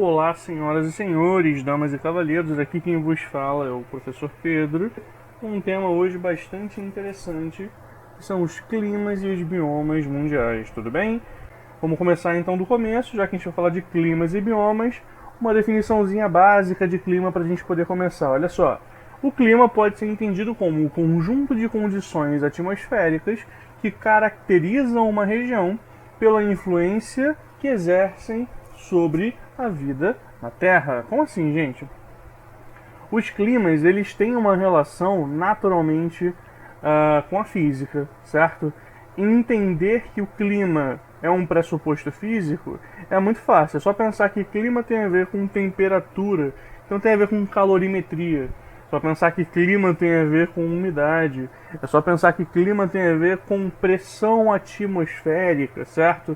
Olá, senhoras e senhores, damas e cavalheiros, aqui quem vos fala é o professor Pedro, com um tema hoje bastante interessante, que são os climas e os biomas mundiais, tudo bem? Vamos começar então do começo, já que a gente vai falar de climas e biomas, uma definiçãozinha básica de clima para a gente poder começar. Olha só, o clima pode ser entendido como um conjunto de condições atmosféricas que caracterizam uma região pela influência que exercem sobre a vida na Terra. Como assim, gente? Os climas, eles têm uma relação naturalmente com a física, certo? Entender que o clima é um pressuposto físico é muito fácil. É só pensar que clima tem a ver com temperatura, então tem a ver com calorimetria. É só pensar que clima tem a ver com umidade. É só pensar que clima tem a ver com pressão atmosférica, certo?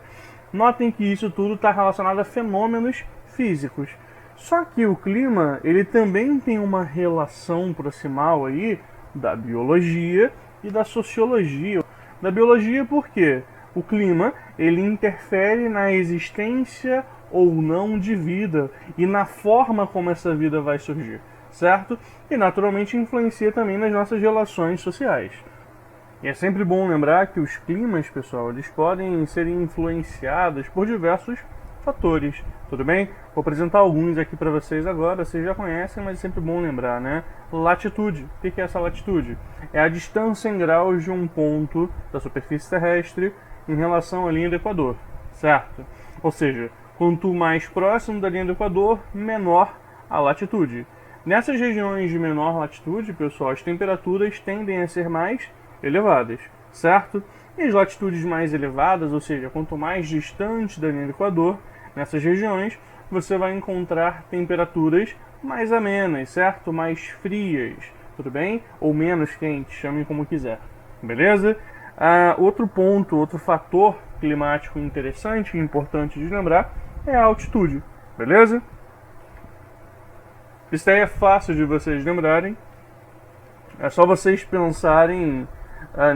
Notem que isso tudo está relacionado a fenômenos físicos. Só que o clima, ele também tem uma relação proximal aí da biologia e da sociologia. Da biologia por quê? O clima, ele interfere na existência ou não de vida e na forma como essa vida vai surgir, certo? E naturalmente influencia também nas nossas relações sociais. E é sempre bom lembrar que os climas, pessoal, eles podem ser influenciados por diversos fatores, tudo bem? Vou apresentar alguns aqui para vocês agora, vocês já conhecem, mas é sempre bom lembrar, né? Latitude. O que é essa latitude? É a distância em graus de um ponto da superfície terrestre em relação à linha do Equador, certo? Ou seja, quanto mais próximo da linha do Equador, menor a latitude. Nessas regiões de menor latitude, pessoal, as temperaturas tendem a ser mais elevadas, certo? E as latitudes mais elevadas, ou seja, quanto mais distante da linha do Equador, nessas regiões, você vai encontrar temperaturas mais amenas, certo? Mais frias, tudo bem? Ou menos quentes, chamem como quiser, beleza? Outro ponto, outro fator climático interessante e importante de lembrar é a altitude, beleza? Isso aí é fácil de vocês lembrarem. É só vocês pensarem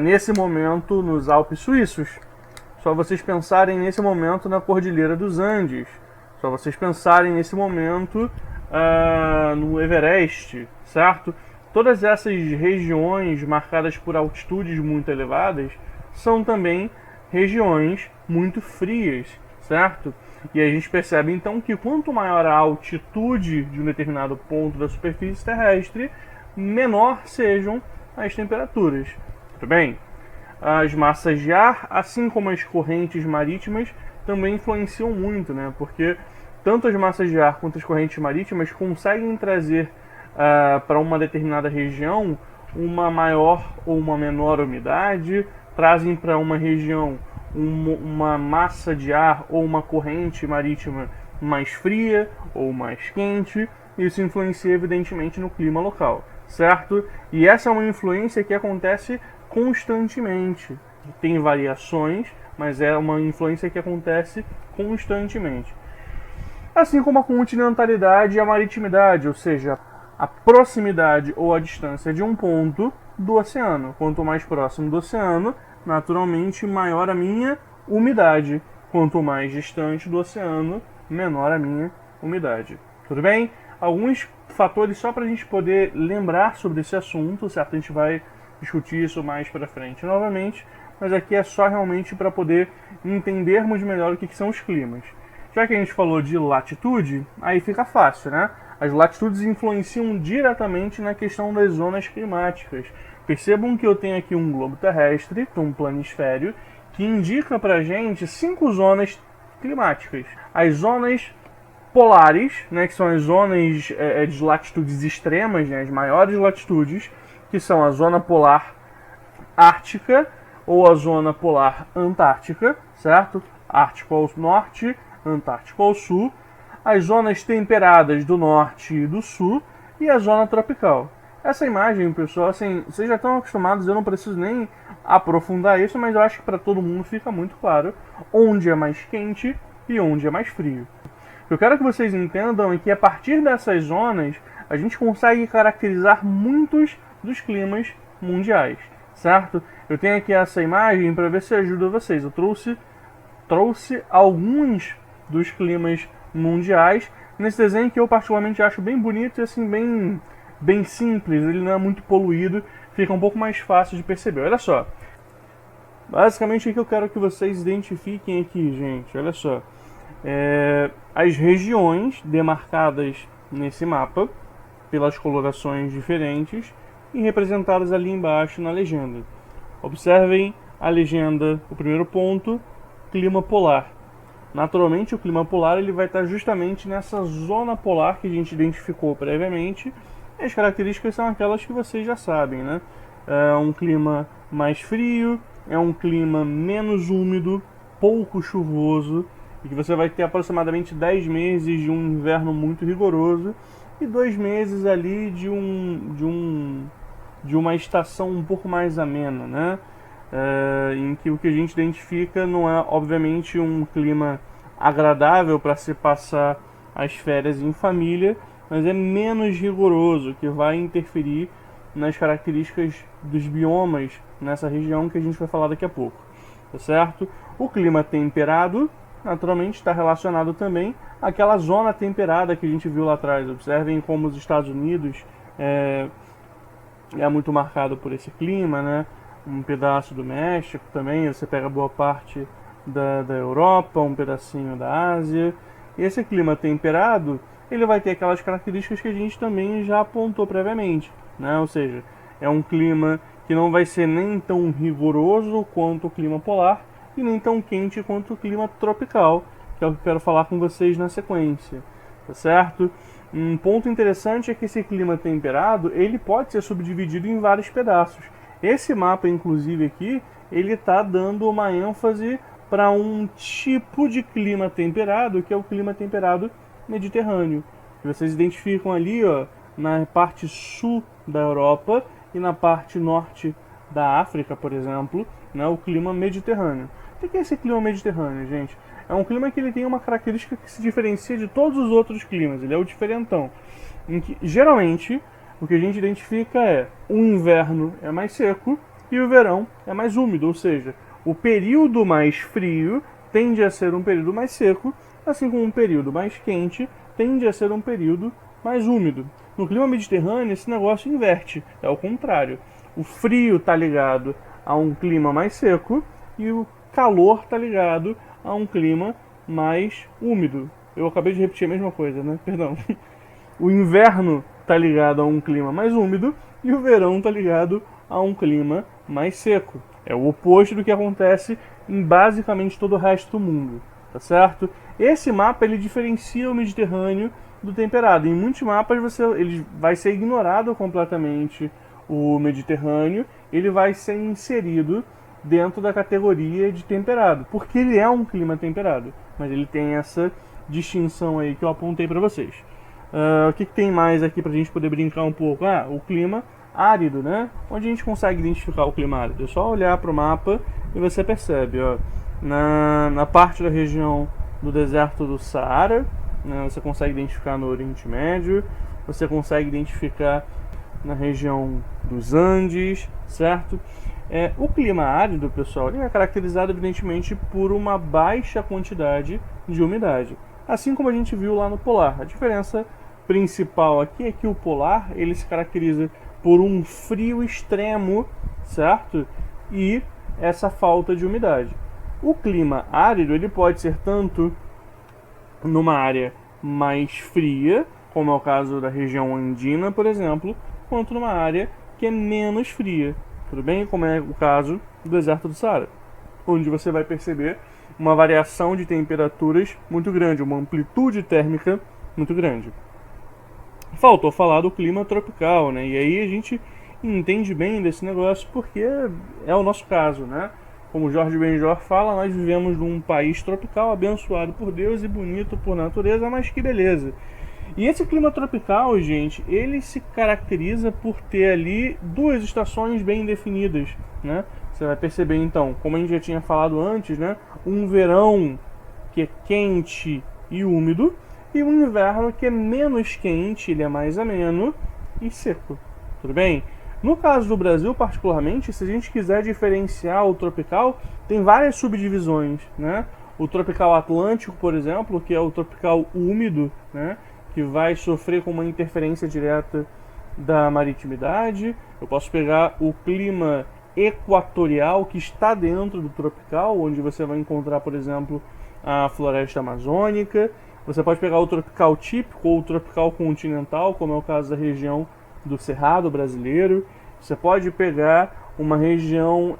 nesse momento nos Alpes Suíços. Só vocês pensarem nesse momento na Cordilheira dos Andes. Só vocês pensarem nesse momento no Everest, certo? Todas essas regiões marcadas por altitudes muito elevadas são também regiões muito frias, certo? E a gente percebe então que quanto maior a altitude de um determinado ponto da superfície terrestre, menor sejam as temperaturas. Tudo bem? As massas de ar, assim como as correntes marítimas, também influenciam muito, né? Porque tanto as massas de ar quanto as correntes marítimas conseguem trazer para uma determinada região uma maior ou uma menor umidade, trazem para uma região uma massa de ar ou uma corrente marítima mais fria ou mais quente. Isso influencia evidentemente no clima local, certo? E essa é uma influência que acontece constantemente. Tem variações, mas é uma influência que acontece constantemente. Assim como a continentalidade e a maritimidade, ou seja, a proximidade ou a distância de um ponto do oceano. Quanto mais próximo do oceano, naturalmente maior a minha umidade. Quanto mais distante do oceano, menor a minha umidade. Tudo bem? Alguns fatores só para a gente poder lembrar sobre esse assunto, certo? A gente vai discutir isso mais para frente novamente, mas aqui é só realmente para poder entendermos melhor o que são os climas. Já que a gente falou de latitude, aí fica fácil, né? As latitudes influenciam diretamente na questão das zonas climáticas. Percebam que eu tenho aqui um globo terrestre, um planisfério, que indica pra gente 5 zonas climáticas. As zonas polares, né, que são as zonas de latitudes extremas, né, as maiores latitudes, que são a zona polar ártica ou a zona polar antártica, certo? Ártico ao norte, Antártico ao sul, as zonas temperadas do norte e do sul e a zona tropical. Essa imagem, pessoal, assim, vocês já estão acostumados, eu não preciso nem aprofundar isso, mas eu acho que para todo mundo fica muito claro onde é mais quente e onde é mais frio. O que eu quero que vocês entendam é que a partir dessas zonas a gente consegue caracterizar muitos dos climas mundiais, certo? Eu tenho aqui essa imagem para ver se ajuda vocês. Eu trouxe alguns dos climas mundiais nesse desenho que eu particularmente acho bem bonito e assim bem simples, ele não é muito poluído, fica um pouco mais fácil de perceber. Olha só, basicamente o que eu quero que vocês identifiquem aqui, gente, olha só, as regiões demarcadas nesse mapa pelas colorações diferentes e representadas ali embaixo na legenda. Observem a legenda, o primeiro ponto, clima polar. Naturalmente, o clima polar ele vai estar justamente nessa zona polar que a gente identificou previamente. E as características são aquelas que vocês já sabem, né? É um clima mais frio, é um clima menos úmido, pouco chuvoso, e que você vai ter aproximadamente 10 meses de um inverno muito rigoroso e 2 meses ali de uma estação um pouco mais amena, né? Em que o que a gente identifica não é, obviamente, um clima agradável para se passar as férias em família, mas é menos rigoroso, que vai interferir nas características dos biomas nessa região que a gente vai falar daqui a pouco, tá certo? O clima temperado, naturalmente, está relacionado também àquela zona temperada que a gente viu lá atrás. Observem como os Estados Unidos é muito marcado por esse clima, né? Um pedaço do México também, você pega boa parte da Europa, um pedacinho da Ásia. E esse clima temperado, ele vai ter aquelas características que a gente também já apontou previamente, né? Ou seja, é um clima que não vai ser nem tão rigoroso quanto o clima polar e nem tão quente quanto o clima tropical, que é o que eu quero falar com vocês na sequência, tá certo? Um ponto interessante é que esse clima temperado, ele pode ser subdividido em vários pedaços. Esse mapa, inclusive aqui, ele está dando uma ênfase para um tipo de clima temperado, que é o clima temperado mediterrâneo. Que vocês identificam ali, ó, na parte sul da Europa e na parte norte da África, por exemplo, né, o clima mediterrâneo. O que é esse clima mediterrâneo, gente? É um clima que ele tem uma característica que se diferencia de todos os outros climas, ele é o diferentão. Em que, geralmente, o que a gente identifica é o inverno é mais seco e o verão é mais úmido, ou seja, o período mais frio tende a ser um período mais seco, assim como um período mais quente tende a ser um período mais úmido. No clima mediterrâneo, esse negócio inverte, é o contrário. O frio está ligado a um clima mais seco e o calor está ligado a um clima mais úmido. Eu acabei de repetir a mesma coisa, né? Perdão. O inverno está ligado a um clima mais úmido e o verão está ligado a um clima mais seco. É o oposto do que acontece em basicamente todo o resto do mundo, tá certo? Esse mapa ele diferencia o Mediterrâneo do temperado. Em muitos mapas ele vai ser ignorado completamente o Mediterrâneo, ele vai ser inserido dentro da categoria de temperado, porque ele é um clima temperado, mas ele tem essa distinção aí que eu apontei para vocês. O que tem mais aqui para a gente poder brincar um pouco? O clima árido, né? Onde a gente consegue identificar o clima árido? É só olhar para o mapa e você percebe, ó, na parte da região do deserto do Saara, né, você consegue identificar no Oriente Médio, você consegue identificar na região dos Andes, certo? O clima árido, pessoal, ele é caracterizado evidentemente por uma baixa quantidade de umidade, assim como a gente viu lá no polar. A diferença principal aqui é que o polar ele se caracteriza por um frio extremo, certo? E essa falta de umidade. O clima árido ele pode ser tanto numa área mais fria, como é o caso da região andina, por exemplo, quanto numa área que é menos fria, tudo bem? Como é o caso do deserto do Saara, onde você vai perceber uma variação de temperaturas muito grande, uma amplitude térmica muito grande. Faltou falar do clima tropical, né? E aí a gente entende bem desse negócio porque é o nosso caso, né? Como o Jorge Benjor fala, nós vivemos num país tropical abençoado por Deus e bonito por natureza, mas que beleza. E esse clima tropical, gente, ele se caracteriza por ter ali duas estações bem definidas, né? Você vai perceber então, como a gente já tinha falado antes, né? Um verão que é quente e úmido e um inverno que é menos quente, ele é mais ameno e seco, tudo bem? No caso do Brasil, particularmente, se a gente quiser diferenciar o tropical, tem várias subdivisões, né? O tropical atlântico, por exemplo, que é o tropical úmido, né? que vai sofrer com uma interferência direta da maritimidade. Eu posso pegar o clima equatorial, que está dentro do tropical, onde você vai encontrar, por exemplo, a floresta amazônica. Você pode pegar o tropical típico ou o tropical continental, como é o caso da região do Cerrado brasileiro. Você pode pegar uma região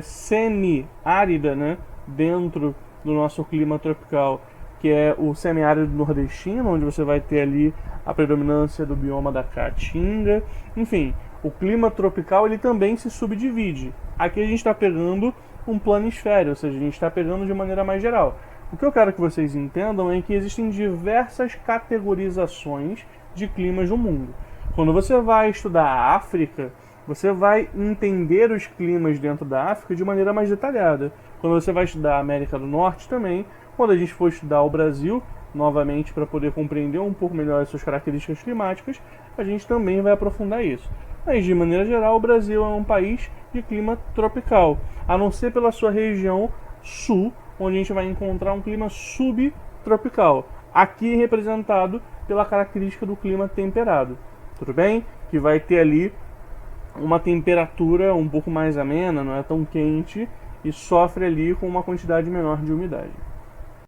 semi-árida, né, dentro do nosso clima tropical, que é o semiárido nordestino, onde você vai ter ali a predominância do bioma da caatinga. Enfim, o clima tropical ele também se subdivide. Aqui a gente está pegando um planisfério, ou seja, a gente está pegando de maneira mais geral. O que eu quero que vocês entendam é que existem diversas categorizações de climas no mundo. Quando você vai estudar a África, você vai entender os climas dentro da África de maneira mais detalhada. Quando você vai estudar a América do Norte também, quando a gente for estudar o Brasil, novamente para poder compreender um pouco melhor as suas características climáticas, a gente também vai aprofundar isso. Mas de maneira geral, o Brasil é um país de clima tropical, a não ser pela sua região sul, onde a gente vai encontrar um clima subtropical, aqui representado pela característica do clima temperado, tudo bem? Que vai ter ali uma temperatura um pouco mais amena, não é tão quente, e sofre ali com uma quantidade menor de umidade.